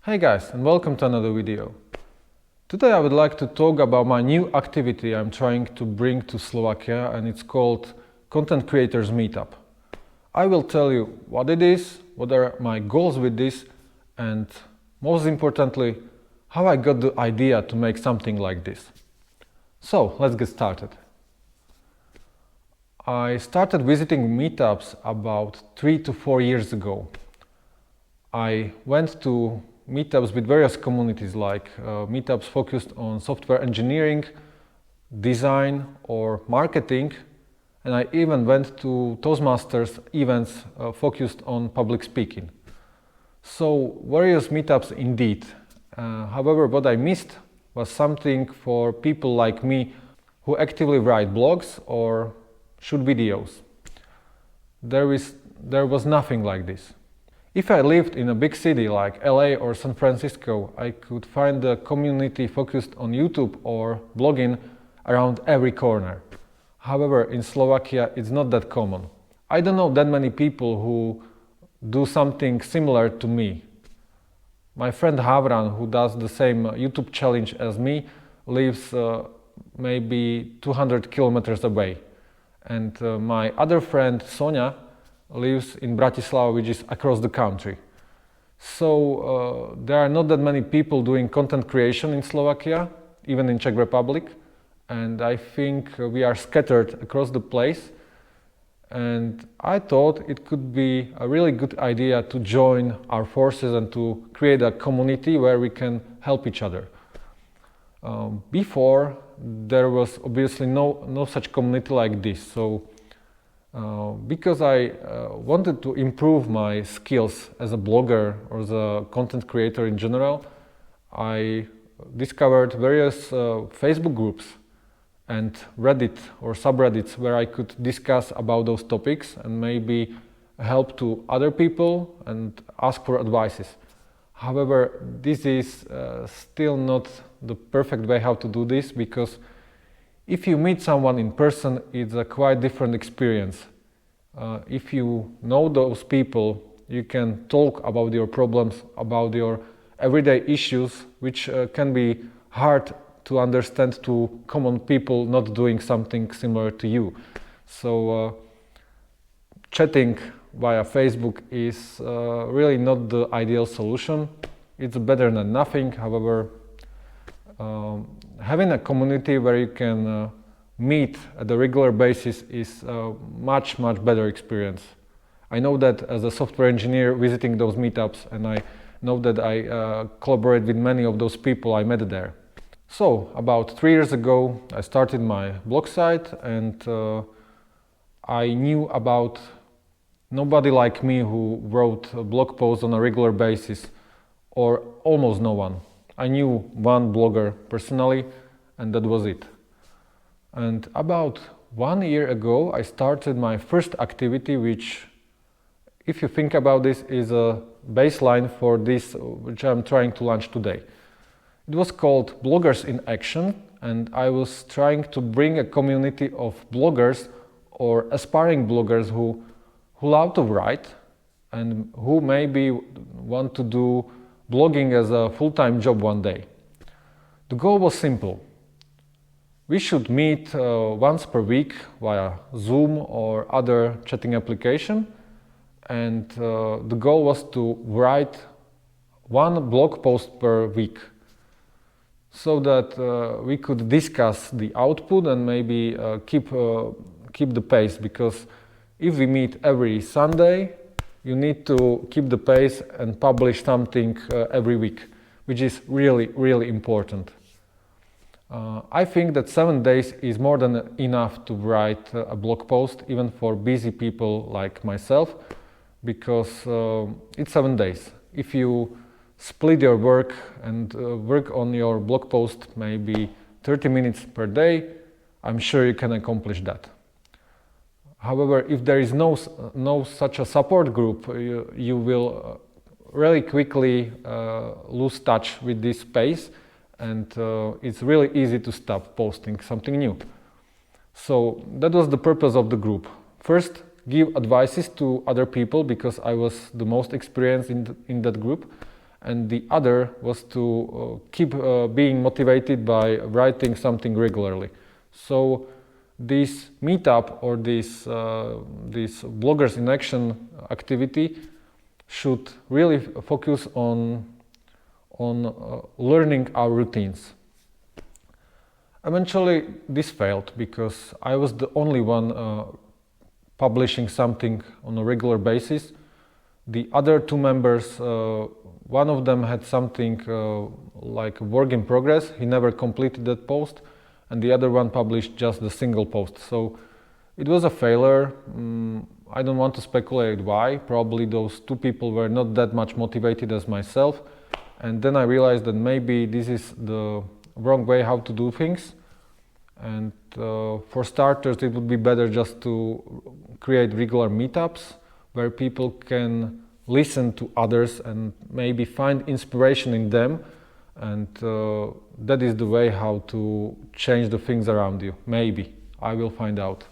Hey guys, and welcome to another video. Today I would like to talk about my new activity I'm trying to bring to Slovakia, and it's called Content Creators Meetup. I will tell you what it is, what are my goals with this, and most importantly, how I got the idea to make something like this. So, let's get started. I started visiting meetups about 3 to 4 years ago. I went to meetups with various communities, like meetups focused on software engineering, design or marketing, and I even went to Toastmasters events focused on public speaking. So various meetups indeed. However, what I missed was something for people like me who actively write blogs or shoot videos. There was nothing like this. If I lived in a big city like LA or San Francisco, I could find a community focused on YouTube or blogging around every corner. However, in Slovakia, it's not that common. I don't know that many people who do something similar to me. My friend Havran, who does the same YouTube challenge as me, lives maybe 200 kilometers away. And my other friend Sonia lives in Bratislava, which is across the country. So there are not that many people doing content creation in Slovakia, even in Czech Republic, and I think we are scattered across the place. And I thought it could be a really good idea to join our forces and to create a community where we can help each other. Before, there was obviously no such community like this. So because I wanted to improve my skills as a blogger or as a content creator in general, I discovered various Facebook groups and Reddit or subreddits where I could discuss about those topics and maybe help to other people and ask for advices. However, this is still not the perfect way how to do this, because if you meet someone in person, it's a quite different experience. If you know those people, you can talk about your problems, about your everyday issues, which can be hard to understand to common people not doing something similar to you. So chatting via Facebook is really not the ideal solution. It's better than nothing. However, having a community where you can meet at a regular basis is a much better experience. I know that as a software engineer visiting those meetups, and I know that I collaborate with many of those people I met there. So about 3 years ago I started my blog site, and I knew about nobody like me who wrote blog posts on a regular basis, or almost no one. I knew one blogger personally, and that was it. And about 1 year ago I started my first activity, which, if you think about this, is a baseline for this which I'm trying to launch today. It was called Bloggers in Action, and I was trying to bring a community of bloggers or aspiring bloggers who love to write and who maybe want to do blogging as a full-time job one day. The goal was simple. We should meet once per week via Zoom or other chatting application, and the goal was to write one blog post per week, so that we could discuss the output and maybe keep the pace, because if we meet every Sunday, you need to keep the pace and publish something every week, which is really important. I think that 7 days is more than enough to write a blog post, even for busy people like myself, because it's 7 days. If you split your work and work on your blog post maybe 30 minutes per day, I'm sure you can accomplish that. However, if there is no such a support group, you will really quickly lose touch with this pace, and it's really easy to stop posting something new. So that was the purpose of the group. First, give advices to other people, because I was the most experienced in that group, and the other was to keep being motivated by writing something regularly. So this meetup or this bloggers in action activity should really focus on learning our routines. Eventually this failed because I was the only one publishing something on a regular basis. The other two members, one of them had something like a work in progress. He never completed that post, and the other one published just the single post. So it was a failure. I don't want to speculate why. Probably those two people were not that much motivated as myself. And then I realized that maybe this is the wrong way how to do things. And for starters, it would be better just to create regular meetups where people can listen to others and maybe find inspiration in them. And that is the way how to change the things around you. Maybe. I will find out.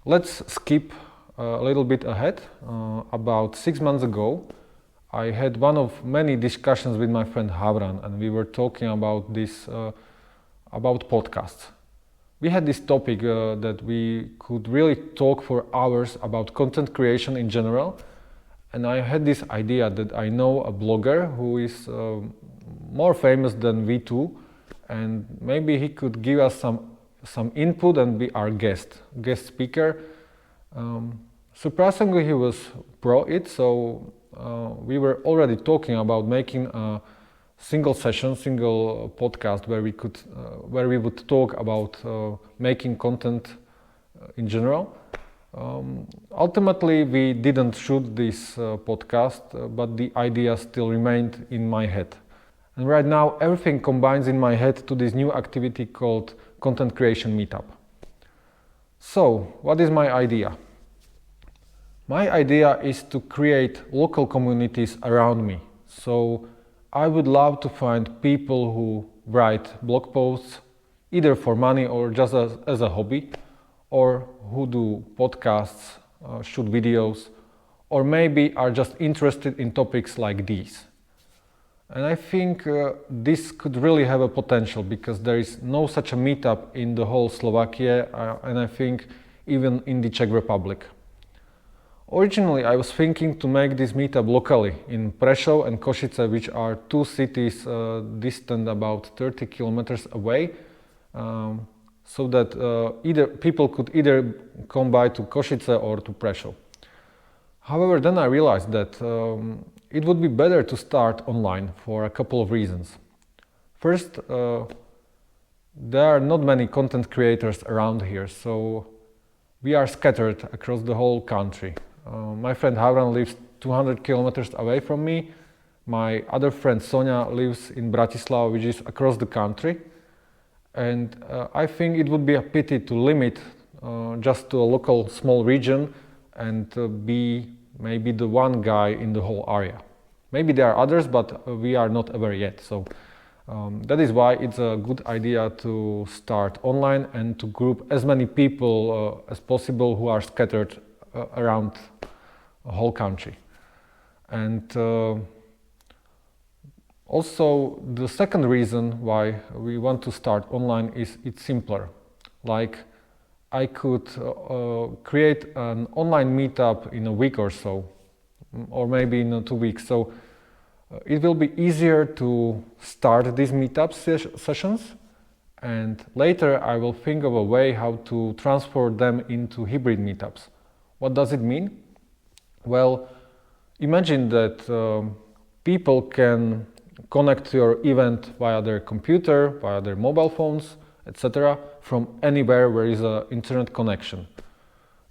Let's skip a little bit ahead. About 6 months ago, I had one of many discussions with my friend Havran, and we were talking about this, about podcasts. We had this topic that we could really talk for hours about content creation in general, and I had this idea that I know a blogger who is more famous than we two, and maybe he could give us some input and be our guest speaker. Surprisingly, he was pro it, so we were already talking about making a single session, single podcast where we would talk about making content in general. Ultimately, we didn't shoot this podcast, but the idea still remained in my head. And right now, everything combines in my head to this new activity called Content Creation Meetup. So, what is my idea? My idea is to create local communities around me. So, I would love to find people who write blog posts, either for money or just as a hobby, or who do podcasts, shoot videos, or maybe are just interested in topics like these. And I think this could really have a potential because there is no such a meetup in the whole Slovakia, and I think even in the Czech Republic. Originally, I was thinking to make this meetup locally in Prešov and Košice, which are two cities distant about 30 kilometers away, so that either people could either come by to Košice or to Prešov. However, then I realized that it would be better to start online for a couple of reasons. First, there are not many content creators around here, so we are scattered across the whole country. My friend Havran lives 200 kilometers away from me. My other friend Sonia lives in Bratislava, which is across the country. And I think it would be a pity to limit just to a local small region and be maybe the one guy in the whole area. Maybe there are others, but we are not aware yet. So that is why it's a good idea to start online and to group as many people as possible who are scattered around the whole country. And also the second reason why we want to start online is it's simpler. Like I could create an online meetup in a week or so, or maybe in 2 weeks. So it will be easier to start these meetup sessions, and later I will think of a way how to transfer them into hybrid meetups. What does it mean? Well, imagine that people can connect to your event via their computer, via their mobile phones, etc., from anywhere where is an internet connection.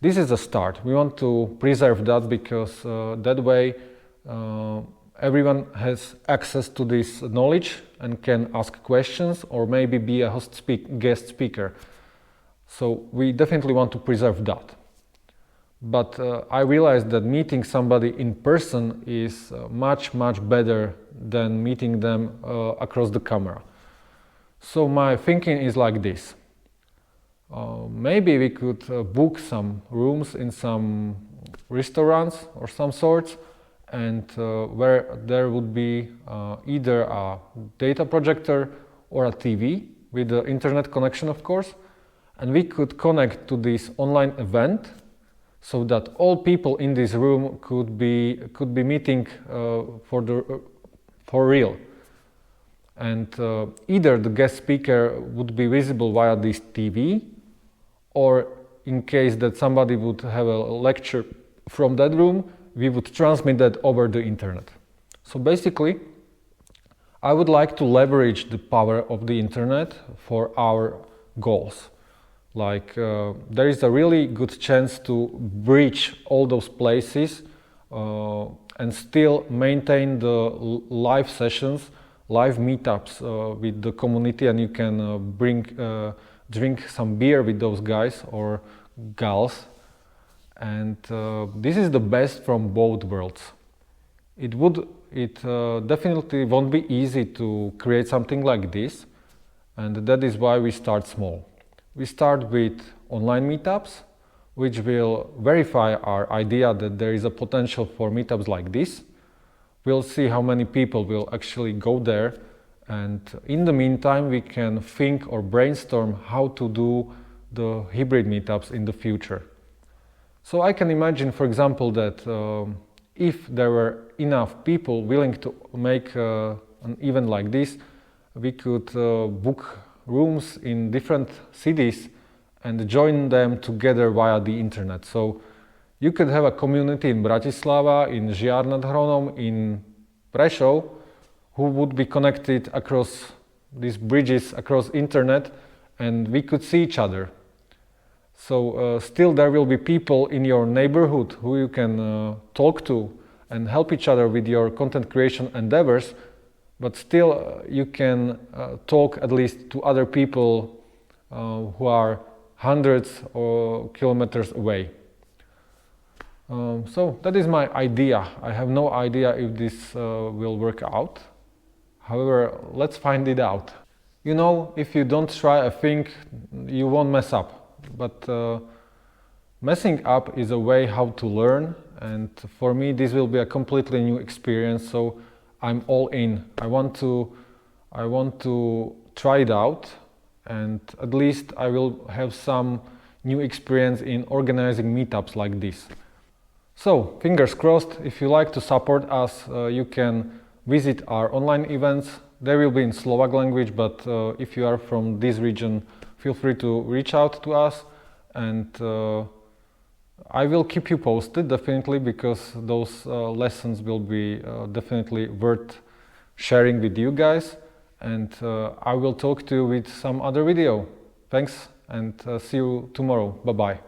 This is a start. We want to preserve that because that way everyone has access to this knowledge and can ask questions or maybe be a guest speaker. So we definitely want to preserve that. But I realized that meeting somebody in person is much better than meeting them across the camera. So my thinking is like this. Maybe we could book some rooms in some restaurants or some sorts and where there would be either a data projector or a TV with the internet connection, of course, and we could connect to this online event so that all people in this room could be meeting for real. And either the guest speaker would be visible via this TV, or in case that somebody would have a lecture from that room, we would transmit that over the internet. So basically, I would like to leverage the power of the internet for our goals. Like there is a really good chance to breach all those places and still maintain the live sessions, live meetups with the community, and you can drink some beer with those guys or gals. And this is the best from both worlds. It definitely won't be easy to create something like this, and that is why we start small. We start with online meetups, which will verify our idea that there is a potential for meetups like this. We'll see how many people will actually go there, and in the meantime we can think or brainstorm how to do the hybrid meetups in the future. So I can imagine, for example, that if there were enough people willing to make an event like this, we could book rooms in different cities and join them together via the internet. So you could have a community in Bratislava, in Žiar nad Hronom, in Prešov, who would be connected across these bridges, across internet, and we could see each other. So still there will be people in your neighborhood who you can talk to and help each other with your content creation endeavors, but still you can talk at least to other people who are hundreds of kilometers away. So that is my idea. I have no idea if this will work out. However, let's find it out. You know, if you don't try a thing, you won't mess up. But messing up is a way how to learn, and for me this will be a completely new experience, so I'm all in. I want to try it out, and at least I will have some new experience in organizing meetups like this. So, fingers crossed. If you like to support us, you can visit our online events. They will be in Slovak language, but if you are from this region, feel free to reach out to us, and I will keep you posted definitely, because those lessons will be definitely worth sharing with you guys, and I will talk to you with some other video. Thanks, and see you tomorrow. Bye bye.